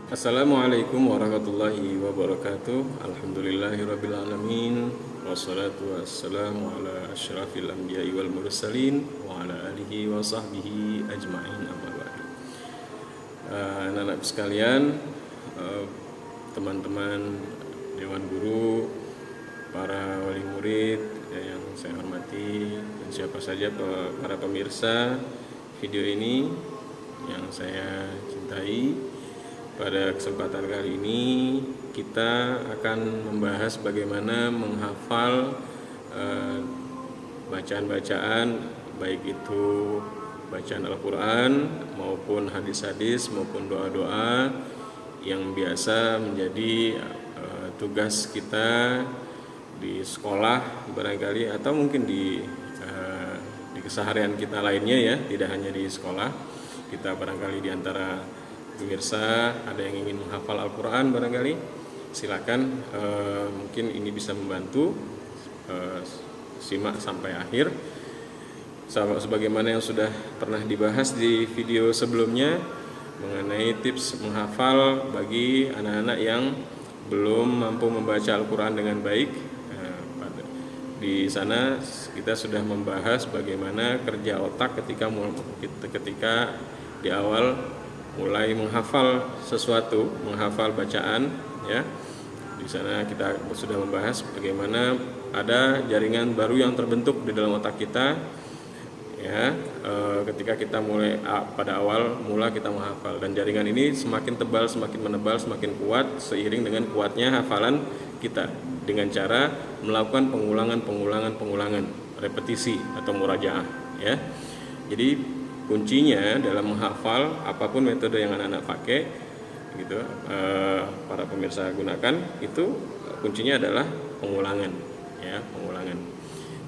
Assalamualaikum warahmatullahi wabarakatuh. Alhamdulillahirrabbilalamin. Wassalatu wassalamu ala asyrafil anbiya'i wal mursalin wa ala alihi wa sahbihi ajma'in, amma ba'du. Anak-anak sekalian, teman-teman Dewan Guru, para wali murid yang saya hormati, dan siapa saja para pemirsa video ini yang saya cintai. Pada kesempatan kali ini kita akan membahas bagaimana menghafal bacaan-bacaan, baik itu bacaan Al-Quran maupun hadis-hadis maupun doa-doa yang biasa menjadi tugas kita di sekolah barangkali, atau mungkin di keseharian kita lainnya ya, tidak hanya di sekolah. Kita barangkali di antara pemirsa ada yang ingin menghafal Al-Quran barangkali, silakan, mungkin ini bisa membantu, simak sampai akhir. Sebagaimana yang sudah pernah dibahas di video sebelumnya mengenai tips menghafal bagi anak-anak yang belum mampu membaca Al-Quran dengan baik. Di sana kita sudah membahas bagaimana kerja otak ketika di awal mulai menghafal sesuatu, menghafal bacaan ya. Di sana kita sudah membahas bagaimana ada jaringan baru yang terbentuk di dalam otak kita ya, ketika kita mulai pada awal mula kita menghafal, dan jaringan ini semakin tebal, semakin menebal, semakin kuat seiring dengan kuatnya hafalan kita dengan cara melakukan pengulangan, repetisi atau murajaah ya. Jadi kuncinya dalam menghafal apapun metode yang anak-anak pakai gitu, para pemirsa gunakan, itu kuncinya adalah pengulangan ya, pengulangan.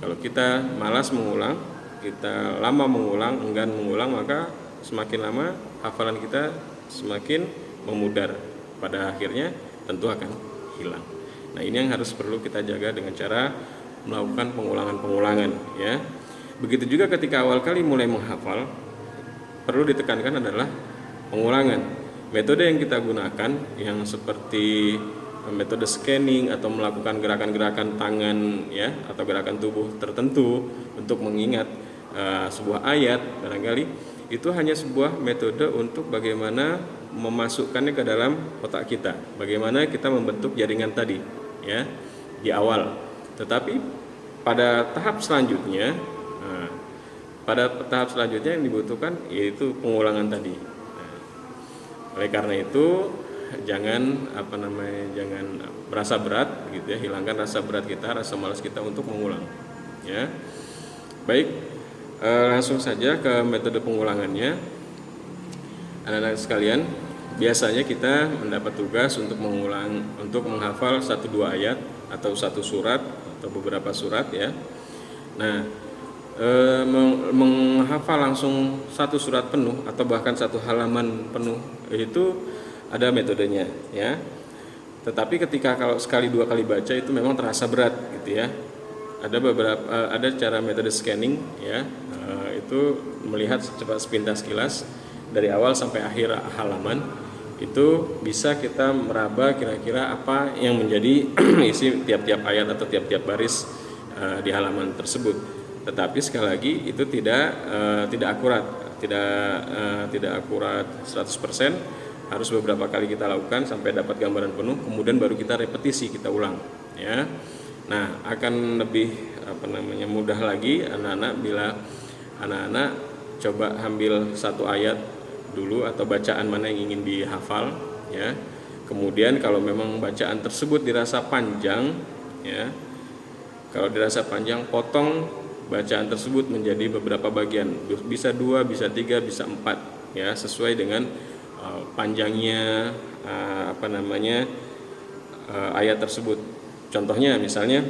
Kalau kita malas mengulang, kita lama mengulang, enggan mengulang, maka semakin lama hafalan kita semakin memudar, pada akhirnya tentu akan hilang. Nah, ini yang harus perlu kita jaga dengan cara melakukan pengulangan ya. Begitu juga ketika awal kali mulai menghafal, perlu ditekankan adalah pengulangan. Metode yang kita gunakan yang seperti metode scanning atau melakukan gerakan-gerakan tangan ya, atau gerakan tubuh tertentu untuk mengingat sebuah ayat barangkali, itu hanya sebuah metode untuk bagaimana memasukkannya ke dalam otak kita, bagaimana kita membentuk jaringan tadi ya di awal. Tetapi pada tahap selanjutnya yang dibutuhkan yaitu pengulangan tadi. Oleh karena itu jangan jangan merasa berat gitu ya, hilangkan rasa berat kita, rasa malas kita untuk mengulang ya. Baik, langsung saja ke metode pengulangannya. Anak-anak sekalian, biasanya kita mendapat tugas untuk menghafal 1-2 ayat atau 1 surat atau beberapa surat ya. Nah, menghafal langsung 1 surat penuh atau bahkan 1 halaman penuh itu ada metodenya ya. Tetapi ketika kalau sekali 2 kali baca itu memang terasa berat gitu ya. Ada cara metode scanning ya, itu melihat sepintas kilas dari awal sampai akhir halaman. Itu bisa kita meraba kira-kira apa yang menjadi isi tiap-tiap ayat atau tiap-tiap baris di halaman tersebut. Tetapi sekali lagi itu tidak akurat, tidak akurat 100%. Harus beberapa kali kita lakukan sampai dapat gambaran penuh, kemudian baru kita repetisi, kita ulang ya. Nah, akan lebih mudah lagi anak-anak bila anak-anak coba ambil 1 ayat dulu atau bacaan mana yang ingin dihafal ya. Kemudian kalau memang bacaan tersebut dirasa panjang ya, kalau dirasa panjang, potong bacaan tersebut menjadi beberapa bagian, bisa 2, bisa 3, bisa 4 ya, sesuai dengan panjangnya ayat tersebut. Contohnya misalnya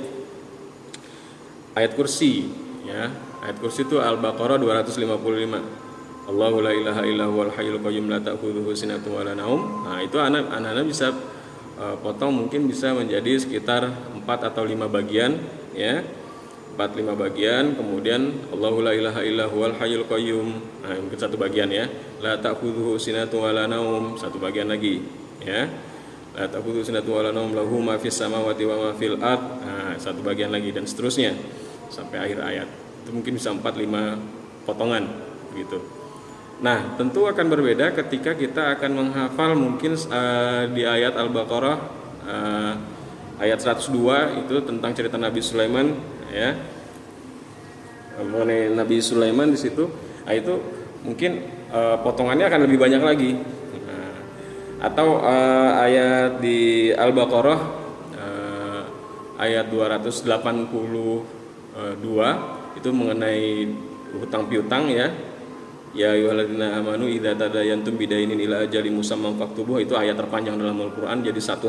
ayat kursi ya. Ayat kursi itu Al-Baqarah 255. Allahu la ilaha illa huwal hayyul qayyum la ta'khudhuhu sinatun wa la naum. Nah, itu anak-anak bisa potong, mungkin bisa menjadi sekitar 4 atau 5 bagian ya. 4-5 bagian, kemudian Allahu la ilaha illa huwal hayyul qayyum. Nah, mungkin 1 bagian ya. La ta'khudhuhu sinatun wa la naum, 1 bagian lagi. ya. La ta'khudhuhu sinatun wa la nawm lahu ma fis samawati wa ma fil ard. Nah, satu bagian lagi dan seterusnya sampai akhir ayat. Itu mungkin bisa 4-5 potongan gitu. Nah, tentu akan berbeda ketika kita akan menghafal mungkin di ayat Al-Baqarah ayat 102 itu tentang cerita Nabi Sulaiman, ya. Mengenai Nabi Sulaiman di situ, itu mungkin potongannya akan lebih banyak lagi. Atau ayat di Al-Baqarah ayat 282 itu mengenai hutang piutang, ya. Ya ayyuhalladzina amanu idza tadayantum bidainin ila ajalin musamman faktubuh, itu ayat terpanjang dalam Al-Qur'an. Jadi satu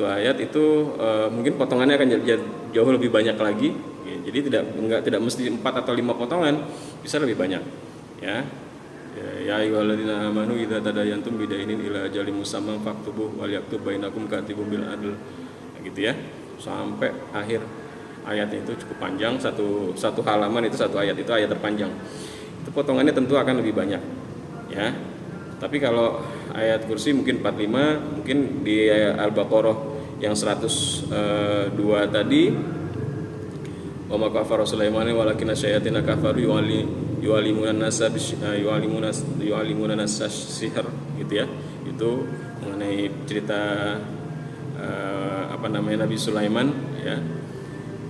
ayat itu mungkin potongannya akan jauh lebih banyak lagi. Jadi tidak mesti 4 atau 5 potongan, bisa lebih banyak, ya. Ya ayyuhalladzina amanu idza tadayantum bidainin ila ajalin musamman faktubuh wal yaktub bainakum katibun bil adl, gitu ya. Sampai akhir ayatnya itu cukup panjang, satu halaman itu satu ayat, itu ayat terpanjang. Itu potongannya tentu akan lebih banyak, ya. Tapi kalau ayat kursi mungkin 45, mungkin di Al-Baqarah yang 102 tadi, wa ma kafara Sulaiman walakinna syayatina kafaru yu'allimuna an-nasa sihr, gitu ya. Itu mengenai cerita Nabi Sulaiman, ya.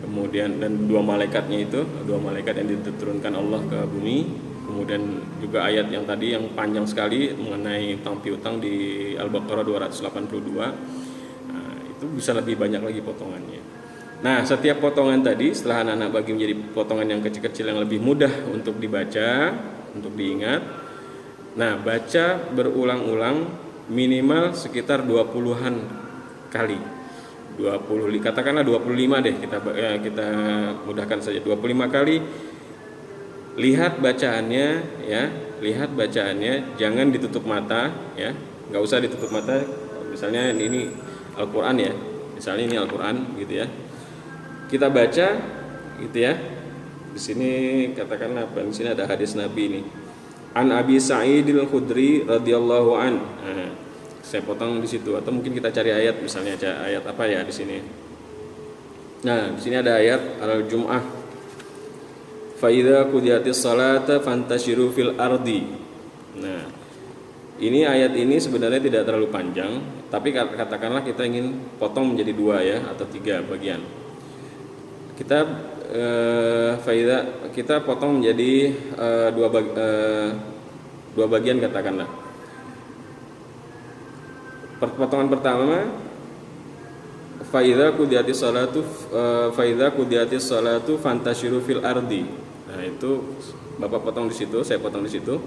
Kemudian dan dua malaikat yang diturunkan Allah ke bumi. Kemudian juga ayat yang tadi yang panjang sekali mengenai utang piutang di Al-Baqarah 282. Nah, itu bisa lebih banyak lagi potongannya. Nah, setiap potongan tadi setelah anak-anak bagi menjadi potongan yang kecil-kecil yang lebih mudah untuk dibaca, untuk diingat. Nah, baca berulang-ulang minimal sekitar 20-an kali. 20, katakanlah 25 deh, kita mudahkan saja 25 kali. Lihat bacaannya, ya, jangan ditutup mata, ya, nggak usah ditutup mata. Misalnya ini Al-Quran, ya, misalnya ini Al-Quran, gitu ya. Kita baca, gitu ya. Di sini katakanlah di sini ada hadis Nabi ini. An Abi Sa'idil Khudri radhiyallahu an. Nah, saya potong di situ, atau mungkin kita cari ayat, misalnya ayat apa ya di sini. Nah, di sini ada ayat Al-Jum'ah. Fa idza qudiyatis salata fantashiru fil ardi. Nah, ini ayat ini sebenarnya tidak terlalu panjang, tapi katakanlah kita ingin potong menjadi 2, ya, atau 3 bagian. Kita potong menjadi 2 bagian, katakanlah. Potongan pertama, fa idza qudiyatis salatu fantashiru fil ardi. Nah, itu Bapak potong di situ, saya potong di situ.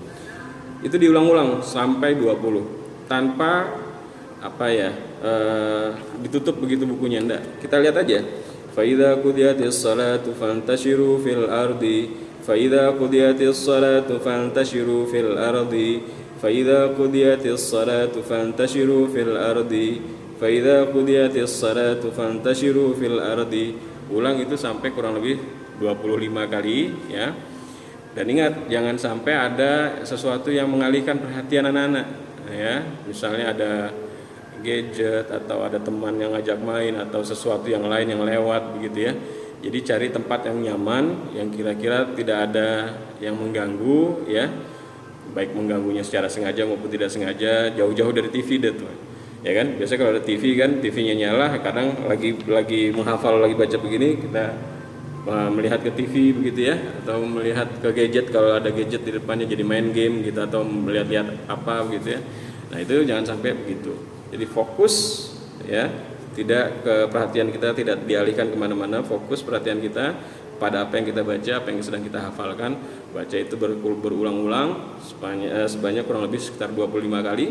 Itu diulang-ulang sampai 20 tanpa ditutup begitu bukunya, enggak. Kita lihat aja. Fa idza qudiyatis salatu fantashiru fil ardi. Fa idza qudiyatis salatu fantashiru fil ardi. Fa idza qudiyatis salatu fantashiru fil ardi. Fa idza qudiyatis salatu fantashiru fil ardi. Ulang itu sampai kurang lebih 25 kali, ya. Dan ingat, jangan sampai ada sesuatu yang mengalihkan perhatian anak-anak, ya. Misalnya ada gadget atau ada teman yang ngajak main atau sesuatu yang lain yang lewat, begitu ya. Jadi cari tempat yang nyaman, yang kira-kira tidak ada yang mengganggu, ya. Baik mengganggunya secara sengaja maupun tidak sengaja, jauh-jauh dari TV deh tuh. Ya kan? Biasanya kalau ada TV kan, TV-nya nyala, kadang lagi menghafal, lagi baca begini, kita melihat ke TV begitu ya, atau melihat ke gadget kalau ada gadget di depannya jadi main game gitu, atau melihat-lihat apa gitu ya. Nah, itu jangan sampai begitu. Jadi fokus, ya, perhatian kita tidak dialihkan kemana-mana, fokus perhatian kita pada apa yang kita baca, apa yang sedang kita hafalkan. Baca itu berulang-ulang sebanyak kurang lebih sekitar 25 kali.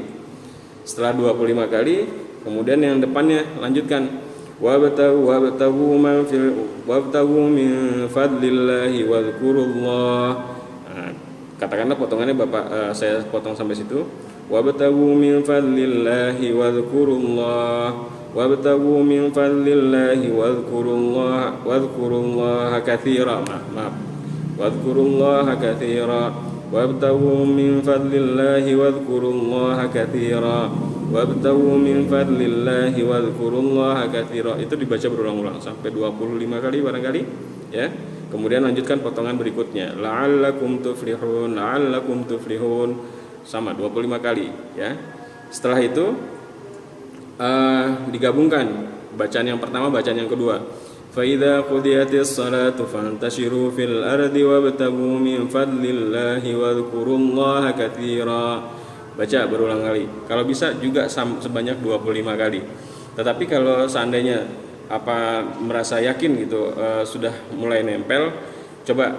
Setelah 25 kali, kemudian yang depannya lanjutkan wabtagu min fadlillahi wadhkurullah. Nah, katakanlah potongannya Bapak saya potong sampai situ. Wabtagu min fadlillahi wadhkurullah. Wabtagu min fadlillahi wadhkurullaha katsira. Maaf. Wadhkurullaha katsira wabtaghu min fadlillahi wadhkurullaha katsira, wabtaghu min fadlillahi wadhkurullaha katsira. Itu dibaca berulang-ulang sampai 25 kali barangkali, ya. Kemudian lanjutkan potongan berikutnya, la'allakum tuflihun, la'allakum tuflihun, sama 25 kali, ya. Setelah itu digabungkan bacaan yang pertama, bacaan yang kedua. Fa idza qudiyatis salatu fantashiru fil ardi wabtaghu min fadlillahi wadhkurullaha katsira. Baca berulang kali. Kalau bisa juga sebanyak 25 kali. Tetapi kalau seandainya merasa yakin gitu sudah mulai nempel, coba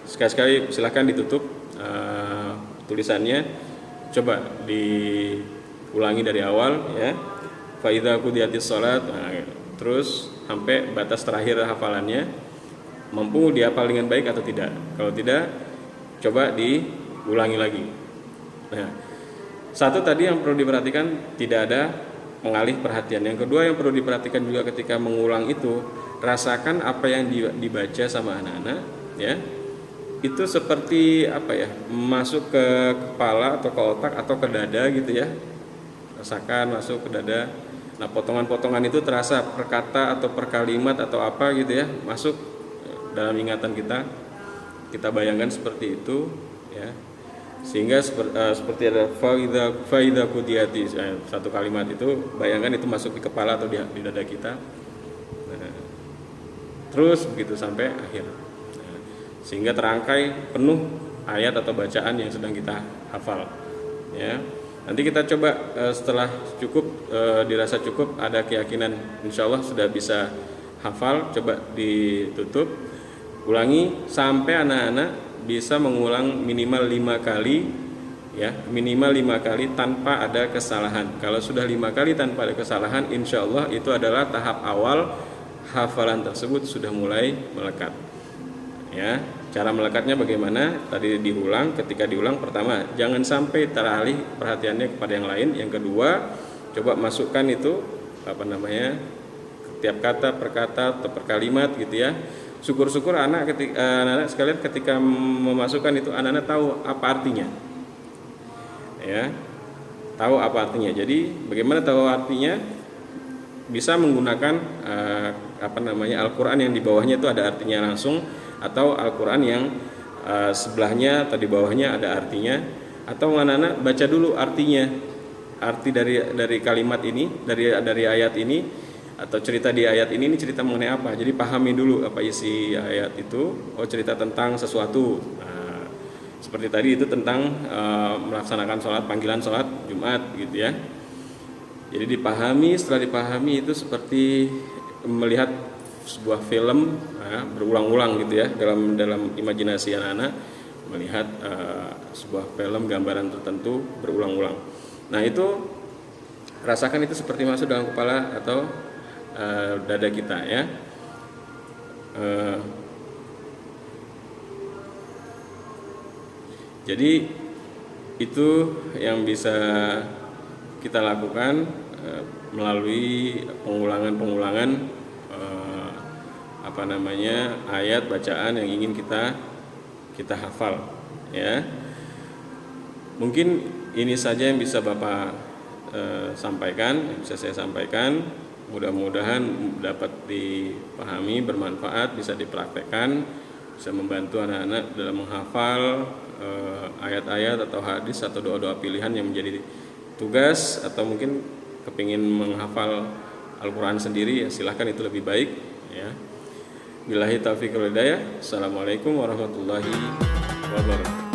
sekali-sekali silahkan ditutup tulisannya, coba diulangi dari awal, ya. Fa idza qudiyatis salat, terus sampai batas terakhir hafalannya, mampu dihafal dengan baik atau tidak. Kalau tidak, coba diulangi lagi. Nah, satu tadi yang perlu diperhatikan, tidak ada mengalih perhatian. Yang kedua yang perlu diperhatikan juga ketika mengulang itu, rasakan apa yang dibaca sama anak-anak, ya. Itu seperti masuk ke kepala atau ke otak atau ke dada gitu, ya. Rasakan masuk ke dada. Nah, potongan-potongan itu terasa per kata atau per kalimat atau apa gitu, ya, masuk dalam ingatan kita. Kita bayangkan seperti itu, ya. Sehingga seperti ada faida qudiyati, satu kalimat itu bayangkan itu masuk di kepala atau di dada kita. Nah, terus begitu sampai akhir. Nah, sehingga terangkai penuh ayat atau bacaan yang sedang kita hafal, ya. Nanti kita coba setelah cukup dirasa cukup, ada keyakinan insya Allah sudah bisa hafal, coba ditutup, ulangi sampai anak-anak bisa mengulang minimal 5 kali, ya, minimal 5 kali tanpa ada kesalahan. Kalau sudah 5 kali tanpa ada kesalahan, insya Allah itu adalah tahap awal hafalan tersebut sudah mulai melekat, ya. Cara melekatnya bagaimana? Tadi diulang. Ketika diulang, pertama, jangan sampai teralih perhatiannya kepada yang lain. Yang kedua, coba masukkan itu tiap kata per kata atau per kalimat gitu, ya. Syukur-syukur anak sekalian ketika memasukkan itu, anak-anak tahu apa artinya, ya, tahu apa artinya. Jadi bagaimana tahu artinya? Bisa menggunakan Al-Quran yang di bawahnya itu ada artinya langsung, atau Al-Quran yang sebelahnya atau di bawahnya ada artinya, atau anak-anak baca dulu artinya, arti dari kalimat ini, dari ayat ini, atau cerita di ayat ini cerita mengenai apa. Jadi pahami dulu apa isi ayat itu. Oh, cerita tentang sesuatu. Nah, seperti tadi itu tentang melaksanakan sholat, panggilan sholat Jumat gitu, ya. Jadi dipahami. Setelah dipahami itu seperti melihat sebuah film, berulang-ulang gitu, ya, dalam imajinasi anak-anak melihat sebuah film gambaran tertentu berulang-ulang. Nah, itu rasakan itu seperti masuk dalam kepala atau dada kita, ya. Jadi itu yang bisa kita lakukan melalui pengulangan ayat bacaan yang ingin kita hafal, ya. Mungkin ini saja yang bisa Bapak sampaikan, yang bisa saya sampaikan. Mudah-mudahan dapat dipahami, bermanfaat, bisa dipraktekkan, bisa membantu anak-anak dalam menghafal ayat-ayat atau hadis atau doa-doa pilihan yang menjadi tugas, atau mungkin kepingin menghafal Al-Quran sendiri, ya silahkan, itu lebih baik, ya. Billahi taufiq wal hidayah. Assalamualaikum warahmatullahi wabarakatuh.